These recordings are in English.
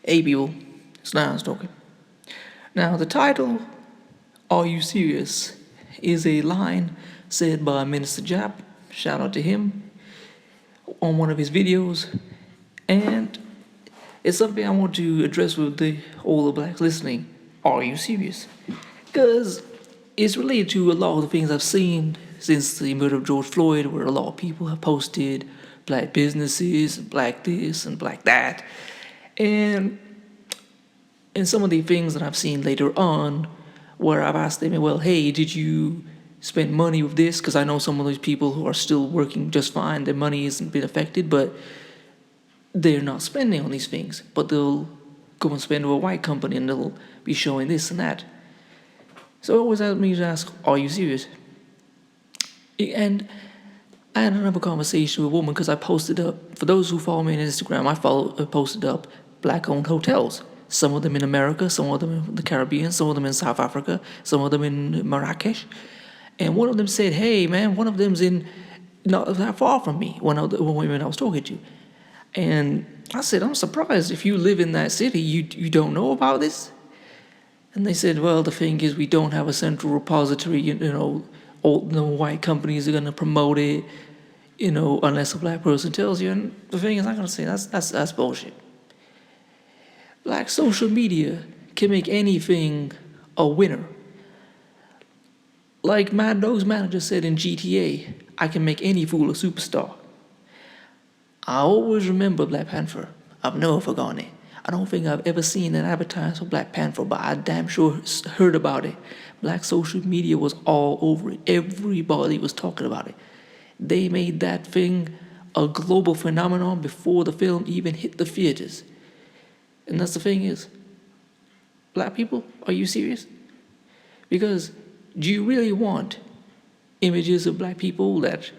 Hey people, it's Niles talking. Now, the title, Are You Serious? Is a line said by Minister Jap, shout out to him, on one of his videos. And it's something I want to address with all the blacks listening. Are you serious? Because it's related to a lot of the things I've seen since the murder of George Floyd, where a lot of people have posted black businesses, black this and black that. And some of the things that I've seen later on, where I've asked them, well, hey, did you spend money with this? Because I know some of those people who are still working just fine, their money hasn't been affected, but they're not spending on these things. But they'll go and spend with a white company and they'll be showing this and that. So it always asked me to ask, are you serious? And I had another conversation with a woman because I posted up, for those who follow me on Instagram, I posted up black-owned hotels. Some of them in America, some of them in the Caribbean, some of them in South Africa, some of them in Marrakesh. And one of them said, hey man, one of them's in not that far from me, one of the women I was talking to. And I said, I'm surprised if you live in that city, you don't know about this? And they said, well, the thing is we don't have a central repository, all the white companies are gonna promote it, unless a black person tells you. And the thing is, I'm gonna say that's bullshit. Black social media can make anything a winner. Like Mad Dog's manager said in GTA, I can make any fool a superstar. I always remember Black Panther. I've never forgotten it. I don't think I've ever seen an advertisement for Black Panther, but I damn sure heard about it. Black social media was all over it. Everybody was talking about it. They made that thing a global phenomenon before the film even hit the theaters. And that's the thing is, black people, are you serious? Because do you really want images of black people that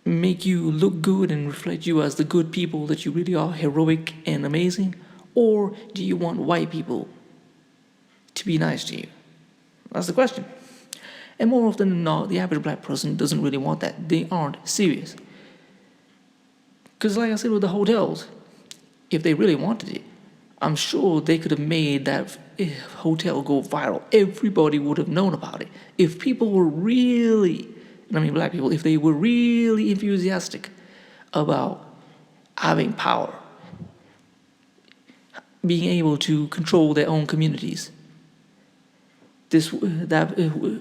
make you look good and reflect you as the good people that you really are, heroic and amazing? Or do you want white people to be nice to you? That's the question. And more often than not, the average black person doesn't really want that. They aren't serious. Because like I said with the hotels, if they really wanted it, I'm sure they could have made that hotel go viral. Everybody would have known about it. If people were really, and I mean black people, if they were really enthusiastic about having power, being able to control their own communities, that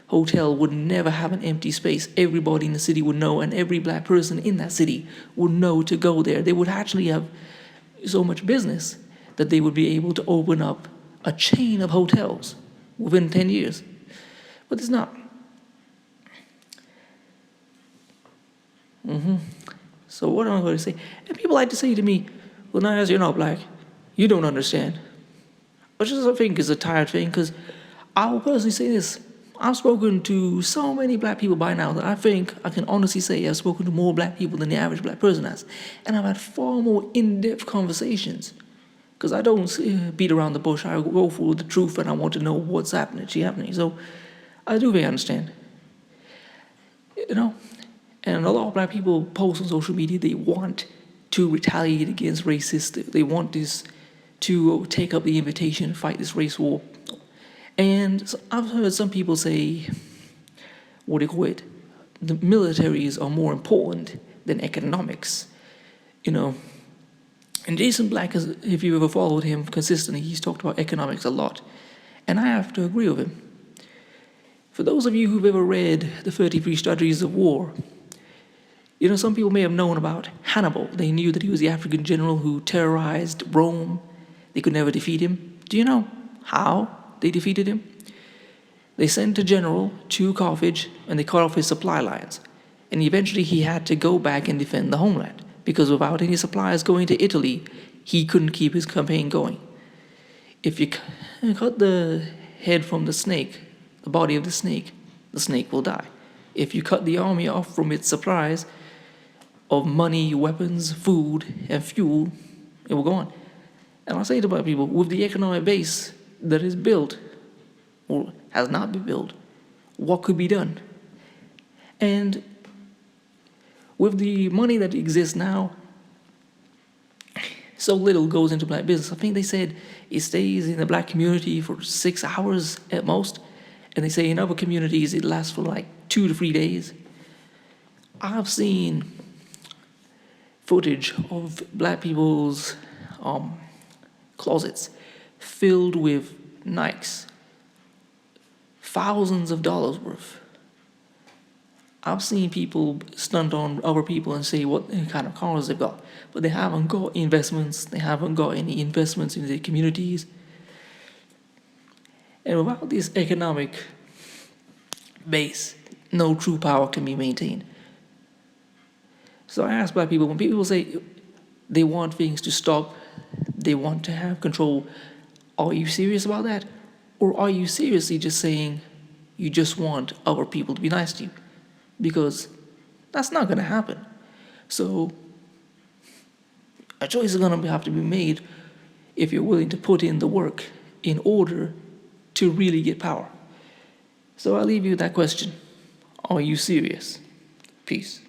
hotel would never have an empty space. Everybody in the city would know, and every black person in that city would know to go there. They would actually have so much business that they would be able to open up a chain of hotels within 10 years. But it's not. So what am I going to say? And people like to say to me, well, Niles, you're not black. You don't understand. Which is, I think, is a tired thing, because I will personally say this. I've spoken to so many black people by now that I think I can honestly say I've spoken to more black people than the average black person has. And I've had far more in-depth conversations. Because I don't beat around the bush. I go for the truth and I want to know what's happening. So I do think I understand. And a lot of black people post on social media, they want to retaliate against racists. They want this to take up the invitation and fight this race war. And so I've heard some people say, what do you call it? The militaries are more important than economics, And Jason Black, if you ever followed him consistently, he's talked about economics a lot. And I have to agree with him. For those of you who've ever read the 33 Strategies of War, some people may have known about Hannibal. They knew that he was the African general who terrorized Rome. They could never defeat him. Do you know how they defeated him? They sent a general to Carthage and they cut off his supply lines. And eventually he had to go back and defend the homeland, because without any supplies going to Italy, he couldn't keep his campaign going. If you cut the head from the snake, the body of the snake will die. If you cut the army off from its supplies of money, weapons, food, and fuel, it will go on. And I say to black people, with the economic base that is built, or has not been built, what could be done? And with the money that exists now, so little goes into black business. I think they said it stays in the black community for 6 hours at most, and they say in other communities it lasts for like 2 to 3 days. I've seen footage of black people's closets filled with Nikes, thousands of dollars worth. I've seen people stunt on other people and say what kind of cars they've got, but they haven't got investments. They haven't got any investments in their communities. And without this economic base, no true power can be maintained. So I ask black people, when people say they want things to stop, they want to have control, are you serious about that? Or are you seriously just saying you just want other people to be nice to you? Because that's not going to happen. So a choice is going to have to be made if you're willing to put in the work in order to really get power. So I'll leave you with that question. Are you serious? Peace.